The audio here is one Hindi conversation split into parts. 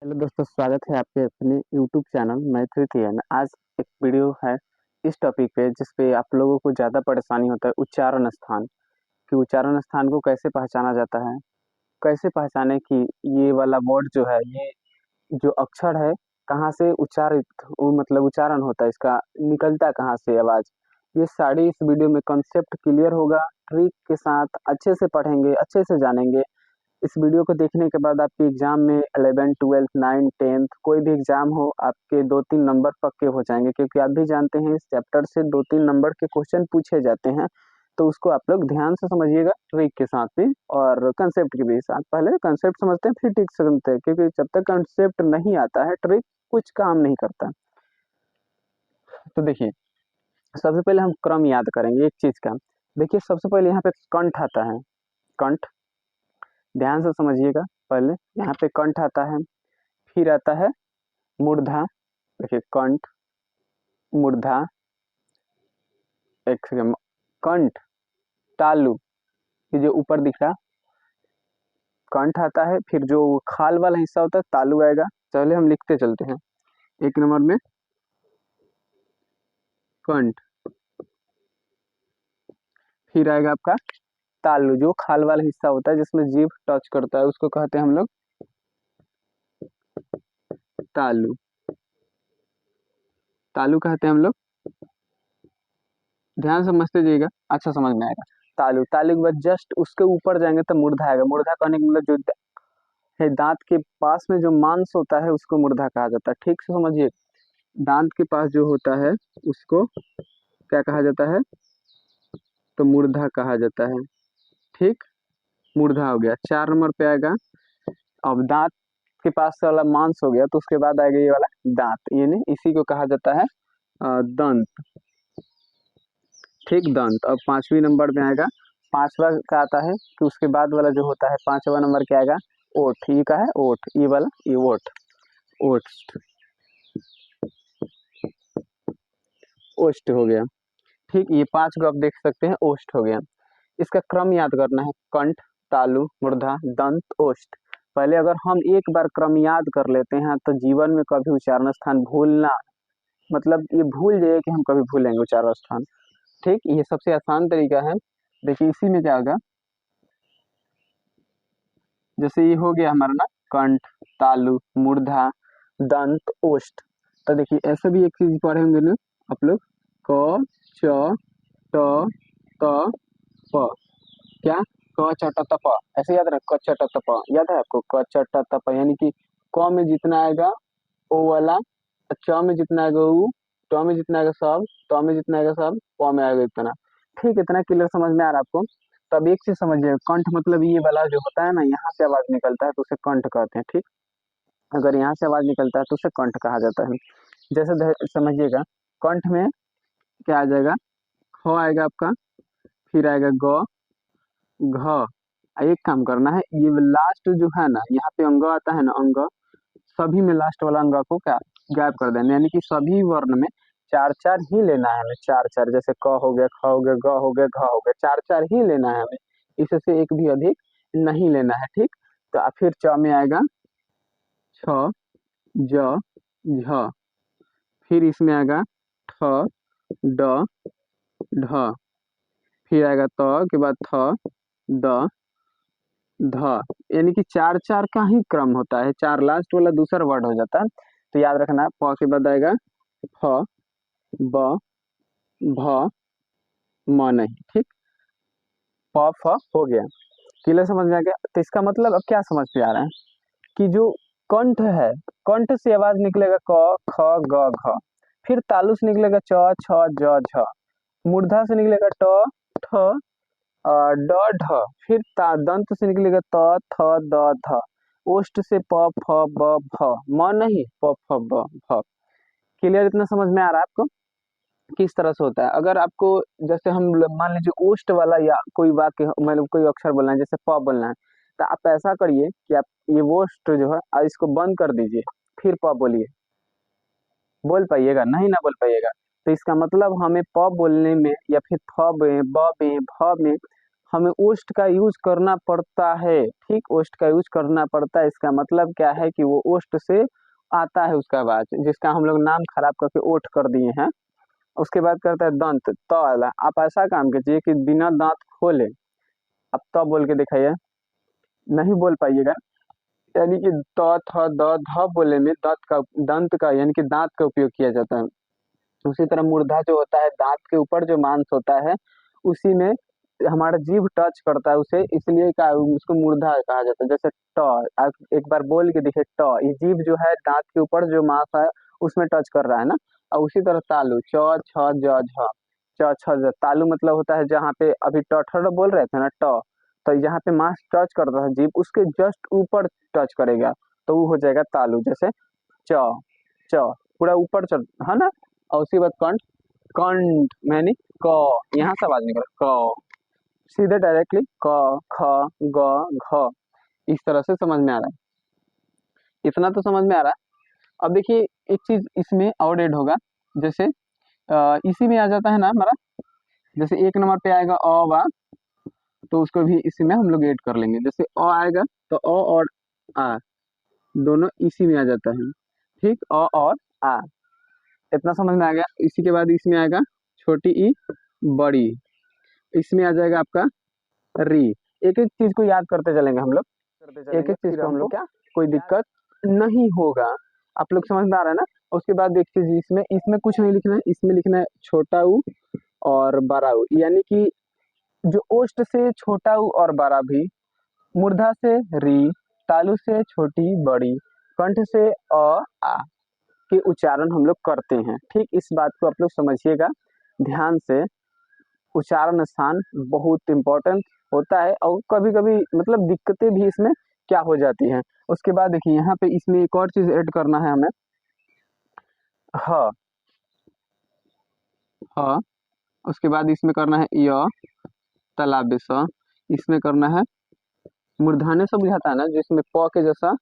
हेलो दोस्तों, स्वागत है आपके अपने यूट्यूब चैनल मैथ्रियन। आज एक वीडियो है इस टॉपिक पे जिस पे आप लोगों को ज़्यादा परेशानी होता है उच्चारण स्थान कि उच्चारण स्थान को कैसे पहचाना जाता है। कैसे पहचाने कि ये वाला वर्ड जो है, ये जो अक्षर है कहाँ से उच्चारित मतलब उच्चारण होता है, इसका निकलता कहाँ से आवाज़। ये सारी इस वीडियो में कॉन्सेप्ट क्लियर होगा। ट्रिक के साथ अच्छे से पढ़ेंगे, अच्छे से जानेंगे। इस वीडियो को देखने के बाद आपके एग्जाम में 11 12 9 10 कोई भी एग्जाम हो, आपके 2-3 नंबर पक्के हो जाएंगे, क्योंकि आप भी जानते हैं इस चैप्टर से 2-3 नंबर के क्वेश्चन पूछे जाते हैं। तो उसको आप लोग ध्यान से समझिएगा, ट्रिक के साथ भी और कंसेप्ट के भी साथ। पहले कंसेप्ट समझते हैं फिर ट्रिक समझते हैं, क्योंकि जब तक कंसेप्ट नहीं आता है ट्रिक कुछ काम नहीं करता। तो देखिए, सबसे पहले हम क्रम याद करेंगे एक चीज का। देखिए, सबसे पहले यहाँ पे कंठ आता है। कंठ, ध्यान से समझिएगा। पहले यहाँ पे कंठ आता है, फिर आता है मूर्धा। देखिए, कंठ, मूर्धा, एक सेकंड, कंठ, तालु, ये जो ऊपर दिख रहा कंठ आता है, फिर जो खाल वाला हिस्सा होता है तालु आएगा। चलिए हम लिखते चलते हैं। एक नंबर में कंठ, फिर आएगा आपका तालु, जो खाल वाला हिस्सा होता है जिसमें जीभ टच करता है उसको कहते हैं हम लोग तालु। तालु कहते हैं हम लोग। ध्यान से समझते जाइएगा, अच्छा समझ में आएगा। तालु, तालु के बाद जस्ट उसके ऊपर जाएंगे तो मूर्धा आएगा। मूर्धा कहने का मतलब जो है दांत के पास में जो मांस होता है उसको मूर्धा कहा जाता है। ठीक से समझिए, दांत के पास जो होता है उसको क्या कहा जाता है? तो मूर्धा कहा जाता है। ठीक, मूर्धा हो गया। 4 नंबर पे आएगा, अब दांत के पास से वाला मांस हो गया तो उसके बाद आएगा ये वाला दांत, यानी इसी को कहा जाता है दंत। ठीक, दंत। अब 5वीं नंबर में आएगा, 5वां का आता है कि उसके बाद वाला जो होता है 5वां नंबर क्या आएगा? ओठ। ये का है ओठ, ये वाला, ये ओठ, ओठ, ओष्ठ हो गया। ठीक, ये 5 को आप देख सकते हैं, ओष्ठ हो गया। इसका क्रम याद करना है, कंठ, तालु, मूर्धा, दंत, ओष्ठ। पहले अगर हम एक बार क्रम याद कर लेते हैं तो जीवन में कभी उच्चारण स्थान भूलना, मतलब ये भूल जाइए कि हम कभी भूलेंगे उच्चारण स्थान। ठीक, ये सबसे आसान तरीका है। देखिए, इसी में क्या होगा, जैसे ये हो गया हमारा ना, कंठ, तालु, मूर्धा, दंत, ओष्ठ। तो देखिए, ऐसे भी एक चीज पढ़े होंगे ना आप लोग, क, च, ट, त, प। क्या? क च ट त प, ऐसे याद रहे, क च ट त प। याद है आपको? क च ट त प, यानी कि क में जितना आएगा ओ वाला, च में जितना आएगा उ, ट में जितना आएगा सब, त में जितना आएगा सब, प में आएगा इतना। ठीक, इतना क्लियर समझ में आ रहा है आपको? तब एक चीज समझिए, कंठ मतलब ये वाला जो होता है ना, यहाँ से आवाज निकलता है तो उसे कंठ कहते हैं। ठीक, अगर यहाँ से आवाज निकलता है तो उसे कंठ कहा जाता है। जैसे समझिएगा, कंठ में क्या आ जाएगा? ख आएगा आपका, फिर आएगा ग, घ। एक काम करना है, ये लास्ट जो है ना, यहाँ पे अंग आता है ना, अंग, सभी में लास्ट वाला अंग को क्या गायब कर देना, यानी कि सभी वर्ण में 4-4 ही लेना है हमें। 4-4, जैसे क हो गया, ख हो गया, ग हो गया, घ हो गया, 4-4 ही लेना है हमें, इससे एक भी अधिक नहीं लेना है। ठीक, तो फिर च में आएगा छ, ज, झ, फिर इसमें आएगा ठ, ड, ढ, फिर आएगा त के बाद थ, द, ध। यानी कि 4-4 का ही क्रम होता है, 4 लास्ट वाला दूसरा वर्ड हो जाता है। तो याद रखना, प के बाद आएगा फ, ब, भ, म नहीं। ठीक, प फ हो गया। क्लियर समझ में आ गया? तो इसका मतलब अब क्या समझ में आ रहा है कि जो कंठ है, कंठ से आवाज निकलेगा क, ख, ग, घ। फिर तालु से निकलेगा च, छ, ज, झ। मूर्धा से निकलेगा ट, ठ, ड, ढ। फिर दंत से निकलेगा त, थ, द, ध। ओष्ठ से प, फ, ब, भ। म नहीं, प, फ, ब, भ। क्लियर? इतना समझ में आ रहा है आपको किस तरह से होता है? अगर आपको, जैसे हम मान लीजिए ओष्ठ वाला या कोई वाक्य, मतलब कोई अक्षर बोलना है, जैसे प बोलना है, तो आप ऐसा करिए कि आप ये ओष्ठ जो है इसको बंद कर दीजिए, फिर प बोलिए। बोल पाइएगा? नहीं ना बोल पाइएगा। तो इसका मतलब हमें प बोलने में या फिर फ में, ब में, भ में हमें ओस्ट का यूज करना पड़ता है। ठीक, ओस्ट का यूज करना पड़ता है, इसका मतलब क्या है कि वो ओस्ट से आता है उसका आवाज, जिसका हम लोग नाम खराब करके ओठ कर दिए हैं। उसके बाद करता है दंत, त वाला। आप ऐसा काम कीजिए कि बिना दांत खोले आप त बोल के दिखाइए, नहीं बोल पाइएगा, यानी कि त थ द ध बोले में दंत का यानी कि दांत का उपयोग किया जाता है। उसी तरह मूर्धा जो होता है, दांत के ऊपर जो मांस होता है उसी में हमारा जीभ टच करता है उसे, इसलिए का उसको मूर्धा कहा जाता है। जैसे ट, आप एक बार बोल के देखिए ट, ये जीभ जो है दांत के ऊपर जो मांस है उसमें टच कर रहा है ना। और उसी तरह तालु, च छ ज झ, च छ ज, तालु मतलब होता है जहाँ पे अभी ट ठ बोल रहे थे ना ट, तो जहाँ पे मांस टच करता है जीभ उसके जस्ट ऊपर टच करेगा तो वो हो जाएगा तालु। जैसे च, च पूरा ऊपर चढ़ है ना। और उसी बाद कंठ, कंठ मैंने क, यहाँ से आवाज निकल क, सीधे डायरेक्टली क ख ग घ, इस तरह से समझ में आ रहा है, इतना तो समझ में आ रहा है। अब देखिए एक चीज इसमें और ऐड होगा, जैसे इसी में आ जाता है ना हमारा, जैसे एक नंबर पे आएगा अ वा, तो उसको भी इसी में हम लोग ऐड कर लेंगे। जैसे अ आएगा तो अ और आ दोनों इसी में आ जाता है। ठीक, अ और आ, इतना समझ में आ गया। इसी के बाद इसमें आएगा छोटी ई बड़ी, इसमें आ जाएगा आपका री। एक एक चीज को याद करते चलेंगे हम लोग, एक एक चीज को हम लोग क्या कोई दिक्कत नहीं होगा। आप लोग समझ में आ रहा है ना। उसके बाद एक चीज इसमें इसमें कुछ नहीं लिखना है, इसमें लिखना है छोटा ऊ और बड़ा ऊ, यानी कि जो ओष्ठ से छोटा ऊ और बड़ा भी, मूर्धा से री, तालु से छोटी बड़ी, कंठ से आ के उच्चारण हम लोग करते हैं। ठीक, इस बात को आप लोग समझिएगा ध्यान से। उच्चारण स्थान बहुत इम्पोर्टेंट होता है और कभी कभी मतलब दिक्कतें भी इसमें क्या हो जाती हैं। उसके बाद देखिए यहाँ पे इसमें एक और चीज ऐड करना है हमें, ह, ह। उसके बाद इसमें करना है य, तालाब स, इसमें करना है मूर्धन्य से बुझाता है ना, जिसमें प के जैसा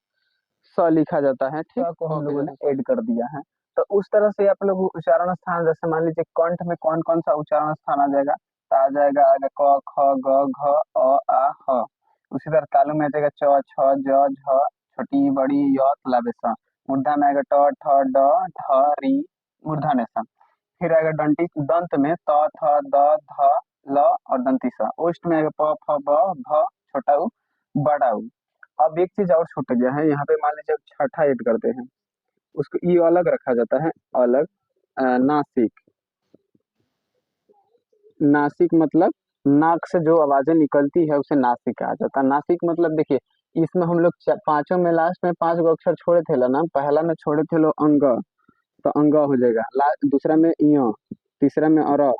स लिखा जाता है। ठीक, को हम लोगों ने ऐड कर दिया है। तो उस तरह से आप लोग उच्चारण स्थान, जैसे मान लीजिए कंठ में कौन कौन सा उच्चारण स्थान आ जाएगा, तो आ जाएगा आगे क ख ग घ अ आ ह। उसी तरह तालु में आ जाएगा च छ ज झ, छोटी बड़ी य, तालाब स। मूर्धा में आएगा ट ठ ड ढ री, मूर्धन्य स। फिर आएगा दंती, दंत में त थ द ध ल और दंती स। ओष्ठ में आएगा प फ ब भ, छोटा उ बड़ा उ। अब एक चीज और छूट गया है, यहाँ पे मान लीजिए छठा ऐड करते हैं, उसको ई अलग रखा जाता है, अलग। नासिक, नासिक मतलब नाक से जो आवाजें निकलती है उसे नासिक कहा जाता है। नासिक मतलब देखिए इसमें हम लोग पांचों में लास्ट में 5 गो अक्षर छोड़े थे ना, पहला में छोड़े थे लो अंग, तो अंग हो जाएगा। दूसरा में इय, तीसरा में अर,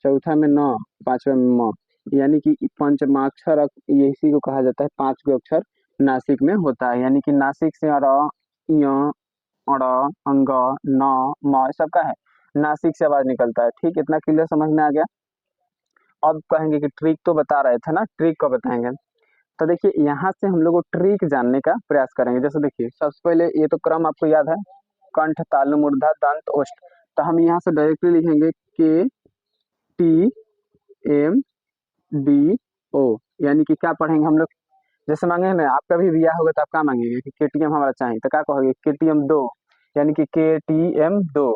चौथा में न, पांचवा में म, यानी कि पंचमाक्षर ये इसी को कहा जाता है। 5 गो अक्षर नासिक में होता है, यानी कि नासिक से अर, इय, अड़, अंग, न, म सबका है नासिक से आवाज निकलता है। ठीक, इतना क्लियर समझ में आ गया। अब कहेंगे कि ट्रिक तो बता रहे थे ना, ट्रिक को बताएंगे। तो देखिए यहाँ से हम लोग को ट्रिक जानने का प्रयास करेंगे। जैसे देखिए सबसे पहले ये तो क्रम आपको याद है, कंठ तालु मूर्धा दंत ओष्ठ, तो हम यहाँ से डायरेक्टली लिखेंगे के टी एम डी ओ, यानी कि क्या पढ़ेंगे हम लोग, जैसे मांगे ना आपका भी रिया होगा तो आप क्या मांगेंगे कि केटीएम हमारा चाहिए, तो क्या कहोगे केटीएम दो, यानी कि केटीएम दो,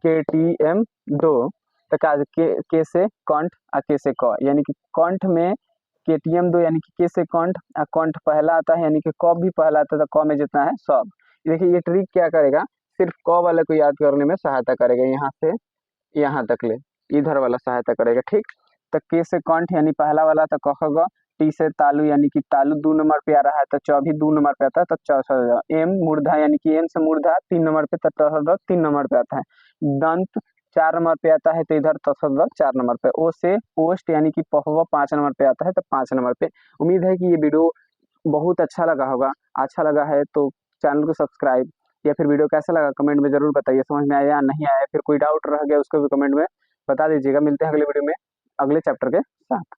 केटीएम दो। तो क्या के से कंठ और के से क, यानी कि कंठ में केटीएम दो, यानी कि के से कंठ और कंठ पहला आता है, यानी कि क भी पहला आता है, तो क में जितना है सब। देखिए ये ट्रिक क्या करेगा, सिर्फ क वाले को याद करने में सहायता करेगा, यहाँ से यहाँ तक ले इधर वाला सहायता करेगा। ठीक, तो के से कंठ यानी पहला वाला तो क ख ग, टी से तालु यानी कि तालु 2 नंबर पे आ रहा है तो च भी 2 नंबर पे आता है तो च छ, एम मूर्धा यानी कि एम से मूर्धा 3 नंबर पे तो ट 3 नंबर पे आता है। दंत 4 नंबर पे आता है तो इधर त 4 नंबर पे। ओ से ओष्ठ यानी कि पहवा 5 नंबर पे आता है तो 5 नंबर पे। उम्मीद है कि ये वीडियो बहुत अच्छा लगा होगा। अच्छा लगा है तो चैनल को सब्सक्राइब, या फिर वीडियो कैसा लगा कमेंट में जरूर बताइए, समझ में आया या नहीं आया, फिर कोई डाउट रह गया उसको भी कमेंट में बता दीजिएगा। मिलते हैं अगले वीडियो में अगले चैप्टर के साथ।